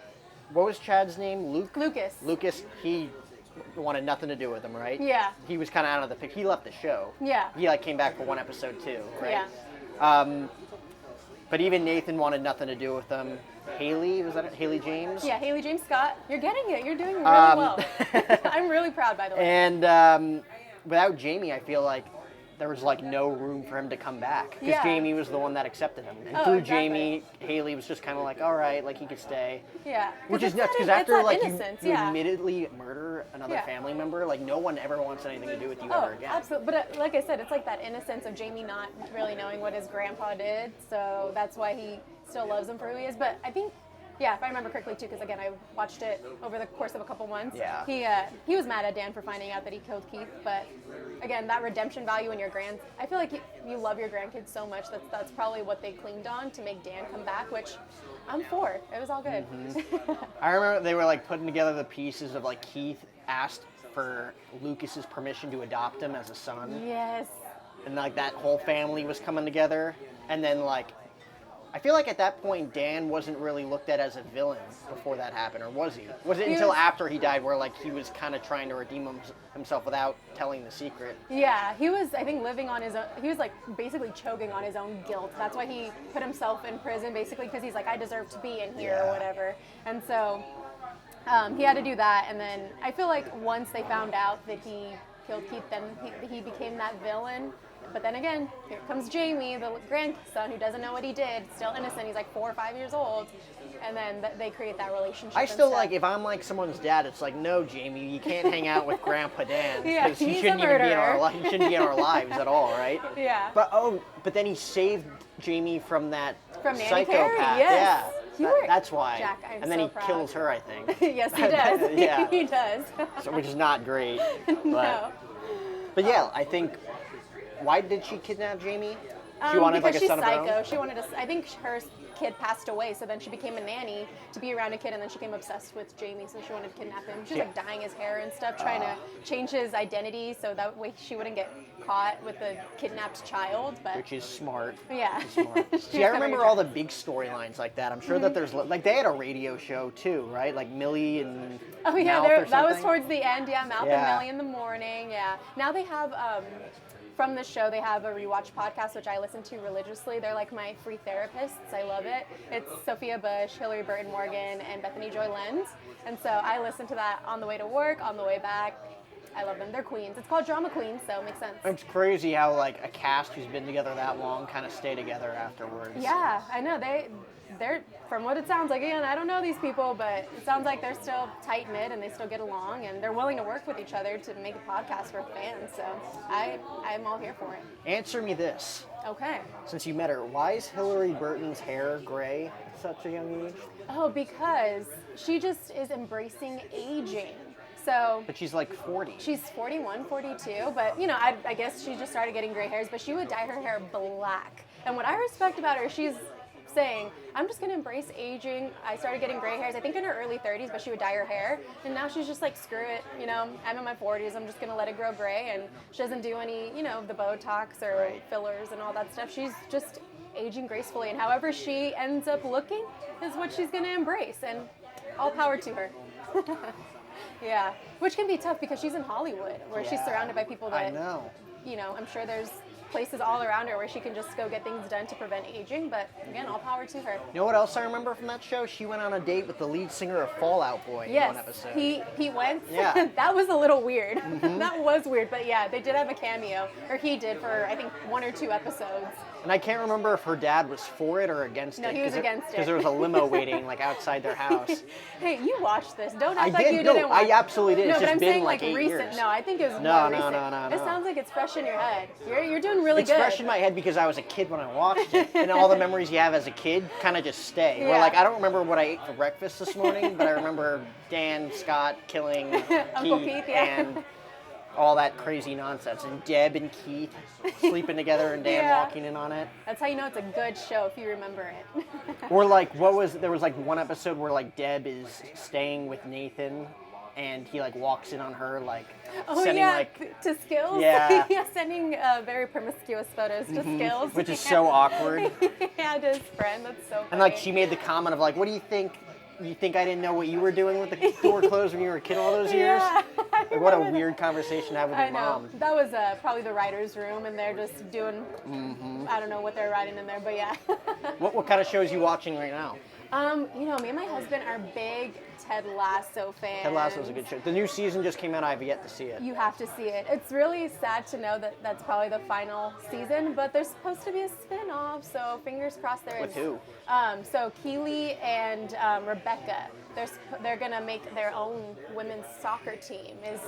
Speaker 1: what was Chad's name? Lucas. Lucas, he wanted nothing to do with him, right?
Speaker 2: Yeah.
Speaker 1: He was kind of out of the pic. He left the show.
Speaker 2: Yeah.
Speaker 1: He like came back for one episode too, right?
Speaker 2: Yeah.
Speaker 1: But even Nathan wanted nothing to do with them. Haley, was that it? Haley James?
Speaker 2: Yeah, Haley James Scott. You're getting it. You're doing really well. I'm really proud, by the way.
Speaker 1: And without Jamie, I feel like there was like no room for him to come back because
Speaker 2: Yeah.
Speaker 1: Jamie was the one that accepted him. And
Speaker 2: Oh,
Speaker 1: through
Speaker 2: exactly.
Speaker 1: Jamie, Haley was just kind of like, all right, like he could stay.
Speaker 2: Yeah.
Speaker 1: Which is
Speaker 2: it's
Speaker 1: nuts
Speaker 2: that-
Speaker 1: because
Speaker 2: it's
Speaker 1: after
Speaker 2: that
Speaker 1: like you
Speaker 2: innocence, yeah.
Speaker 1: admittedly murder another
Speaker 2: Yeah.
Speaker 1: family member, like no one ever wants anything to do with you
Speaker 2: Oh,
Speaker 1: ever again.
Speaker 2: absolutely. But like I said, it's like that innocence of Jamie not really knowing what his grandpa did. So that's why he still loves him for who he is. But I think, yeah, if I remember correctly too, because again, I watched it over the course of a couple months.
Speaker 1: Yeah.
Speaker 2: He was mad at Dan for finding out that he killed Keith. But again, that redemption value in your I feel like you love your grandkids so much that's probably what they clinged on to make Dan come back, which I'm for. It was all good.
Speaker 1: I remember they were like putting together the pieces of like Keith asked for Lucas's permission to adopt him as a son.
Speaker 2: Yes.
Speaker 1: And like that whole family was coming together, and then like I feel like at that point Dan wasn't really looked at as a villain before that happened, or was he? Was it
Speaker 2: He
Speaker 1: until
Speaker 2: was-
Speaker 1: after he died where like he was kind of trying to redeem himself without telling the secret?
Speaker 2: Yeah, he was, I think, living on his own. He was like basically choking on his own guilt. That's why he put himself in prison, basically, because he's like, I deserve to be in here or
Speaker 1: Yeah.
Speaker 2: whatever. And so he had to do that. And then I feel like once they found out that he killed Keith, then he became that villain. But then again, here comes Jamie, the grandson who doesn't know what he did, still innocent. He's like 4 or 5 years old. And then they create that relationship.
Speaker 1: I still
Speaker 2: instead.
Speaker 1: like, if I'm like someone's dad, it's like, no, Jamie, you can't hang out with Grandpa Dan
Speaker 2: Yeah,
Speaker 1: because he
Speaker 2: he's a
Speaker 1: shouldn't even be in our
Speaker 2: murderer.
Speaker 1: he shouldn't be in our lives at all, right?
Speaker 2: Yeah.
Speaker 1: But then he saved Jamie from that
Speaker 2: From Nanny
Speaker 1: psychopath.
Speaker 2: Perry, yes.
Speaker 1: Yeah,
Speaker 2: You were-
Speaker 1: that's why.
Speaker 2: Jack, I'm
Speaker 1: and then
Speaker 2: so
Speaker 1: he
Speaker 2: proud.
Speaker 1: kills her, I think.
Speaker 2: Yes, he does.
Speaker 1: Yeah.
Speaker 2: He does.
Speaker 1: So, which is not great.
Speaker 2: No.
Speaker 1: But yeah, I think. Why did she kidnap Jamie? She wanted like
Speaker 2: because
Speaker 1: a
Speaker 2: she's
Speaker 1: son of her
Speaker 2: psycho.
Speaker 1: own.
Speaker 2: She wanted I think her kid passed away, so then she became a nanny to be around a kid, and then she became obsessed with Jamie, so she wanted to kidnap him. She was like dyeing his hair and stuff, trying to change his identity so that way she wouldn't get caught with the kidnapped child. But
Speaker 1: Which is smart.
Speaker 2: yeah,
Speaker 1: Smart.
Speaker 2: She
Speaker 1: See,
Speaker 2: was
Speaker 1: I
Speaker 2: covering
Speaker 1: remember
Speaker 2: her
Speaker 1: all the
Speaker 2: tracks.
Speaker 1: big storylines like that. I'm sure that there's like they had a radio show too, right? Like Millie and
Speaker 2: Oh yeah,
Speaker 1: Mouth or
Speaker 2: that was
Speaker 1: something?
Speaker 2: towards the end. Yeah, Mouth
Speaker 1: Yeah.
Speaker 2: and Millie in the morning. Yeah. Now they have from the show they have a rewatch podcast which I listen to religiously. They're like my free therapists. I love it. It's Sophia Bush, Hillary Burton Morgan, and Bethany Joy Lenz. And so I listen to that on the way to work, on the way back. I love them. They're queens. It's called Drama Queens, so it makes sense.
Speaker 1: It's crazy how like a cast who's been together that long kind of stay together afterwards.
Speaker 2: Yeah, I know. They're from what it sounds like. Again, I don't know these people, but it sounds like they're still tight knit and they still get along and they're willing to work with each other to make a podcast for fans. So I'm all here for it.
Speaker 1: Answer me this.
Speaker 2: Okay.
Speaker 1: Since you met her, why is Hillary Burton's hair gray at such a young age?
Speaker 2: Oh, because she just is embracing aging. So
Speaker 1: But she's like 40.
Speaker 2: she's 41, 42, but you know, I guess she just started getting gray hairs, but she would dye her hair black. And what I respect about her, she's saying, I'm just gonna embrace aging. I started getting gray hairs, I think in her early 30s, but she would dye her hair. And now she's just like, screw it, you know, I'm in my 40s, I'm just gonna let it grow gray. And she doesn't do any, you know, the Botox or fillers and all that stuff. She's just aging gracefully. And however she ends up looking is what she's gonna embrace. And all power to her. Yeah, which can be tough because she's in Hollywood, where she's surrounded by people that,
Speaker 1: I know.
Speaker 2: you know, I'm sure there's places all around her where she can just go get things done to prevent aging, but again, all power to her.
Speaker 1: You know what else I remember from that show? She went on a date with the lead singer of Fall Out Boy in
Speaker 2: Yes,
Speaker 1: one episode.
Speaker 2: he went.
Speaker 1: Yeah.
Speaker 2: That was a little weird. That was weird, but yeah, they did have a cameo, or he did for, I think, 1 or 2 episodes.
Speaker 1: And I can't remember if her dad was for it or against it.
Speaker 2: No, he was against it.
Speaker 1: Because there was a limo waiting like outside their house.
Speaker 2: Hey, you watched this. Don't act
Speaker 1: I
Speaker 2: like
Speaker 1: did.
Speaker 2: you
Speaker 1: No,
Speaker 2: didn't watch
Speaker 1: I absolutely did.
Speaker 2: No,
Speaker 1: It's
Speaker 2: but
Speaker 1: just
Speaker 2: I'm
Speaker 1: been
Speaker 2: saying
Speaker 1: like
Speaker 2: like
Speaker 1: 8
Speaker 2: recent.
Speaker 1: years.
Speaker 2: No, I think it was
Speaker 1: No,
Speaker 2: more
Speaker 1: no,
Speaker 2: recent.
Speaker 1: no, no,
Speaker 2: It
Speaker 1: no.
Speaker 2: sounds like it's fresh in your head. You're doing really
Speaker 1: It's
Speaker 2: good.
Speaker 1: fresh in my head because I was a kid when I watched it. And all the memories you have as a kid kind of just stay. Where
Speaker 2: Yeah.
Speaker 1: like, I don't remember what I ate for breakfast this morning, but I remember Dan Scott killing
Speaker 2: Uncle Keith, yeah.
Speaker 1: and all that crazy nonsense. And Deb and Keith sleeping together and Dan
Speaker 2: Yeah.
Speaker 1: walking in on it.
Speaker 2: That's how you know it's a good show if you remember it.
Speaker 1: Or like, there was like one episode where like Deb is staying with Nathan and he like walks in on her like
Speaker 2: Oh
Speaker 1: sending
Speaker 2: yeah,
Speaker 1: like,
Speaker 2: to Skills.
Speaker 1: Yeah.
Speaker 2: Yeah, sending very promiscuous photos to Skills,
Speaker 1: which is so awkward.
Speaker 2: Yeah, to his friend. That's so funny.
Speaker 1: And like she made the comment of like, what do you think you think I didn't know what you were doing with the door closed when you were a kid all those years?
Speaker 2: Yeah.
Speaker 1: Like, what a weird conversation to have with your
Speaker 2: I know.
Speaker 1: mom.
Speaker 2: That was probably the writer's room, and they're just doing, I don't know what they're writing in there, but yeah.
Speaker 1: What kind of shows are you watching right now?
Speaker 2: You know, me and my husband are big Ted Lasso fans.
Speaker 1: Ted Lasso's a good show. The new season just came out. I have yet to see it.
Speaker 2: You have to see it. It's really sad to know that that's probably the final season, but there's supposed to be a spin-off, so fingers crossed there is.
Speaker 1: With who?
Speaker 2: So Keely and Rebecca, they're gonna make their own women's soccer team. Is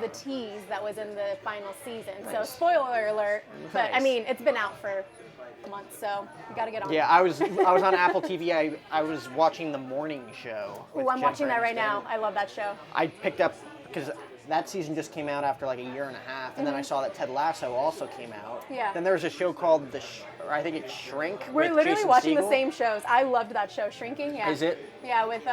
Speaker 2: the tease that was in the final season.
Speaker 1: Nice.
Speaker 2: So spoiler alert, but I
Speaker 1: Nice.
Speaker 2: mean it's been out for months, so you gotta get on.
Speaker 1: Yeah, I was on Apple TV. I was watching The Morning Show. with
Speaker 2: Oh, I'm watching
Speaker 1: Jennifer
Speaker 2: that right now.
Speaker 1: Aniston.
Speaker 2: I love that show.
Speaker 1: I picked up because that season just came out after like a year and a half, and then I saw that Ted Lasso also came out.
Speaker 2: Yeah.
Speaker 1: Then there was a show called or I think it's Shrink.
Speaker 2: We're
Speaker 1: with
Speaker 2: literally
Speaker 1: Jason
Speaker 2: watching the
Speaker 1: Segel.
Speaker 2: same shows. I loved that show, Shrinking. Yeah.
Speaker 1: Is it?
Speaker 2: Yeah, with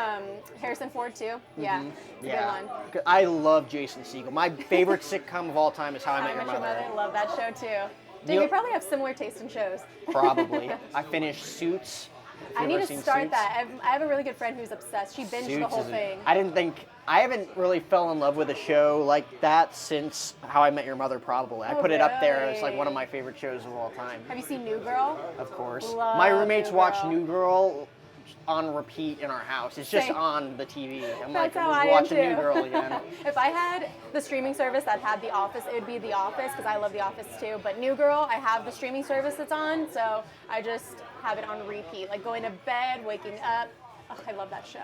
Speaker 2: Harrison Ford too. Yeah. It's a
Speaker 1: Yeah.
Speaker 2: good one.
Speaker 1: 'Cause I love Jason Segel. My favorite sitcom of all time is How I Met Your Mother.
Speaker 2: Love that show too. Dude,
Speaker 1: You-
Speaker 2: we probably have similar taste in shows.
Speaker 1: Probably. I finished Suits. If
Speaker 2: I
Speaker 1: you've
Speaker 2: need
Speaker 1: ever
Speaker 2: to
Speaker 1: seen
Speaker 2: start
Speaker 1: Suits.
Speaker 2: that. I have a really good friend who's obsessed. She binged the
Speaker 1: Suits
Speaker 2: whole
Speaker 1: is
Speaker 2: thing.
Speaker 1: I haven't really fell in love with a show like that since How I Met Your Mother, probably. I
Speaker 2: Oh,
Speaker 1: put it up there as like
Speaker 2: really?
Speaker 1: one of my favorite shows of all time.
Speaker 2: Have you seen New Girl?
Speaker 1: Of course.
Speaker 2: Love
Speaker 1: My roommates
Speaker 2: New
Speaker 1: watch
Speaker 2: Girl.
Speaker 1: New Girl on repeat in our house. It's just
Speaker 2: Same.
Speaker 1: on the TV. I'm
Speaker 2: That's
Speaker 1: like,
Speaker 2: how
Speaker 1: we're
Speaker 2: I am
Speaker 1: watching
Speaker 2: too.
Speaker 1: New Girl again.
Speaker 2: If I had the streaming service that had The Office, it would be The Office because I love The Office too. But New Girl, I have the streaming service that's on, so I just have it on repeat. Like going to bed, waking up. Oh, I love that show.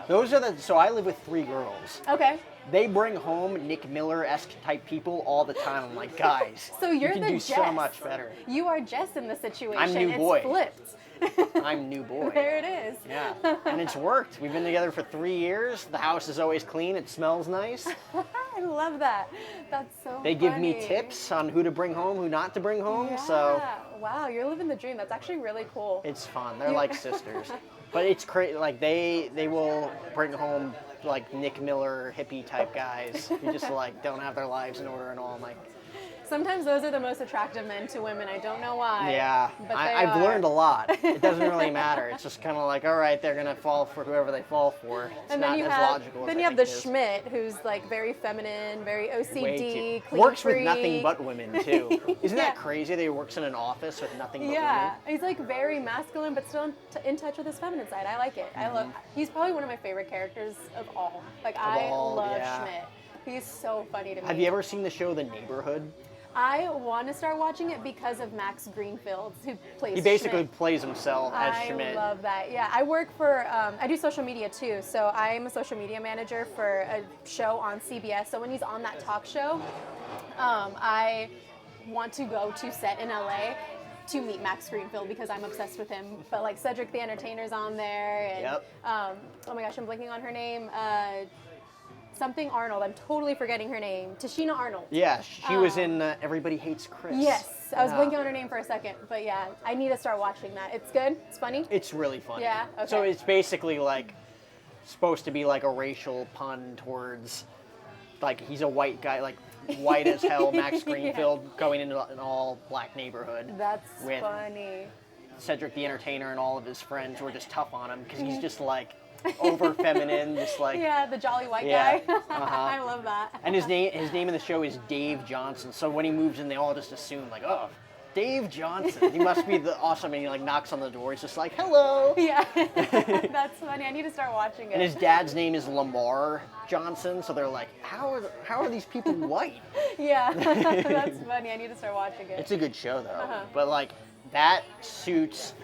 Speaker 1: So I live with 3 girls.
Speaker 2: Okay.
Speaker 1: They bring home Nick Miller-esque type people all the time. I'm like, guys,
Speaker 2: So you're
Speaker 1: you can
Speaker 2: the
Speaker 1: do
Speaker 2: Jess.
Speaker 1: so much better.
Speaker 2: You are Jess in the situation.
Speaker 1: I'm new
Speaker 2: it's
Speaker 1: boy.
Speaker 2: flipped.
Speaker 1: I'm new boy.
Speaker 2: There it is.
Speaker 1: Yeah, and it's worked. We've been together for 3 years. The house is always clean. It smells nice.
Speaker 2: I love that. That's so
Speaker 1: They give me
Speaker 2: funny.
Speaker 1: tips on who to bring home, who not to bring home.
Speaker 2: Yeah.
Speaker 1: So
Speaker 2: Wow, you're living the dream. That's actually really cool.
Speaker 1: it's fun. They're like sisters. But it's crazy. Like they will bring home like Nick Miller hippie type guys who just like don't have their lives in order and all. I'm like,
Speaker 2: Sometimes those are the most attractive men to women. I don't know why.
Speaker 1: yeah,
Speaker 2: But
Speaker 1: I've
Speaker 2: are.
Speaker 1: learned a lot. It doesn't really matter. It's just kind of like, all right, they're gonna fall for whoever they fall for. It's
Speaker 2: And
Speaker 1: not
Speaker 2: then you
Speaker 1: as
Speaker 2: have
Speaker 1: logical.
Speaker 2: then
Speaker 1: as
Speaker 2: you
Speaker 1: I
Speaker 2: have the
Speaker 1: think it is.
Speaker 2: Schmidt, who's like very feminine, very
Speaker 1: Way
Speaker 2: OCD,
Speaker 1: too-
Speaker 2: clean
Speaker 1: works with
Speaker 2: freak.
Speaker 1: nothing but women too. Isn't
Speaker 2: Yeah.
Speaker 1: that crazy? That he works in an office with nothing but
Speaker 2: Yeah,
Speaker 1: women.
Speaker 2: he's like very masculine, but still in touch with his feminine side. I like it. I love. He's probably one of my favorite characters of all. Like I
Speaker 1: all,
Speaker 2: love
Speaker 1: yeah.
Speaker 2: Schmidt. He's so funny to me.
Speaker 1: Have you ever seen the show The Neighborhood?
Speaker 2: I want to start watching it because of Max Greenfield, who plays.
Speaker 1: He basically
Speaker 2: Schmidt.
Speaker 1: plays himself as Schmidt.
Speaker 2: I love that. Yeah, I work for, I do social media too. So I'm a social media manager for a show on CBS. So when he's on that talk show, I want to go to set in LA to meet Max Greenfield because I'm obsessed with him. But like Cedric the Entertainer's on there. And,
Speaker 1: Yep.
Speaker 2: oh my gosh, I'm blanking on her name. Something Arnold. I'm totally forgetting her name. Tashina Arnold.
Speaker 1: Yeah, she was in Everybody Hates Chris.
Speaker 2: Yes, I was
Speaker 1: Yeah.
Speaker 2: blanking on her name for a second, but yeah, I need to start watching that. It's good. It's funny.
Speaker 1: It's really funny.
Speaker 2: Yeah,
Speaker 1: So
Speaker 2: okay.
Speaker 1: it's basically like supposed to be like a racial pun towards like he's a white guy, like white as hell, Max Greenfield going into an all black neighborhood.
Speaker 2: That's
Speaker 1: with
Speaker 2: funny.
Speaker 1: Cedric the Entertainer and all of his friends who are just tough on him because he's
Speaker 2: Mm-hmm.
Speaker 1: just like over feminine, just like.
Speaker 2: Yeah, the jolly white
Speaker 1: Yeah,
Speaker 2: guy.
Speaker 1: uh-huh.
Speaker 2: I love that.
Speaker 1: And his name in the show is Dave Johnson. So when he moves in, they all just assume like, oh, Dave Johnson. He must be the awesome. And he like knocks on the door. He's just like, hello.
Speaker 2: Yeah, that's funny. I need to start watching it.
Speaker 1: And his dad's name is Lamar Johnson. So they're like, how are these people white?
Speaker 2: Yeah, that's funny. I need to start watching it.
Speaker 1: It's a good show though.
Speaker 2: Uh-huh.
Speaker 1: But like that Suits.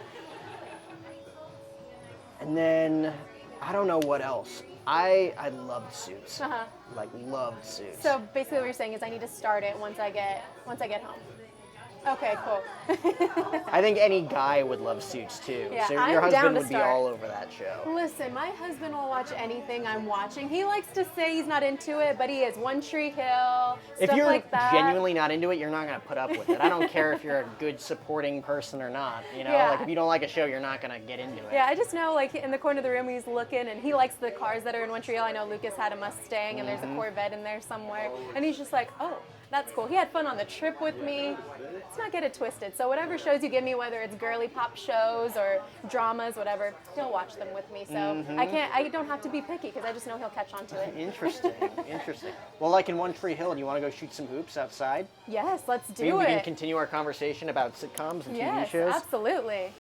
Speaker 1: And then I don't know what else. I loved Suits.
Speaker 2: Uh-huh.
Speaker 1: Like loved Suits.
Speaker 2: So basically, what you're saying is I need to start it once I get home. Okay, cool.
Speaker 1: I think any guy would love Suits too.
Speaker 2: Yeah,
Speaker 1: so your
Speaker 2: I'm down
Speaker 1: husband
Speaker 2: to
Speaker 1: would be
Speaker 2: start.
Speaker 1: all over that show.
Speaker 2: Listen, my husband will watch anything I'm watching. He likes to say he's not into it, but he is. One Tree Hill,
Speaker 1: If
Speaker 2: stuff
Speaker 1: you're
Speaker 2: like that.
Speaker 1: genuinely not into it, you're not going to put up with it. I don't care if you're a good supporting person or not. You know,
Speaker 2: Yeah.
Speaker 1: like if you don't like a show, you're not going to get into it.
Speaker 2: Yeah, I just know, like, in the corner of the room, he's looking, and he likes the cars that are in Montreal. I know Lucas had a Mustang, and there's a Corvette in there somewhere. And he's just like, oh, that's cool. He had fun on the trip with me. Let's not get it twisted. So whatever shows you give me, me, whether it's girly pop shows or dramas, whatever, he'll watch them with me. So I don't have to be picky because I just know he'll catch on to it.
Speaker 1: Interesting, interesting. Well, like in One Tree Hill, do you want to go shoot some hoops outside?
Speaker 2: Yes, let's do
Speaker 1: Maybe
Speaker 2: it.
Speaker 1: we can continue our conversation about sitcoms and TV
Speaker 2: Yes,
Speaker 1: shows.
Speaker 2: absolutely.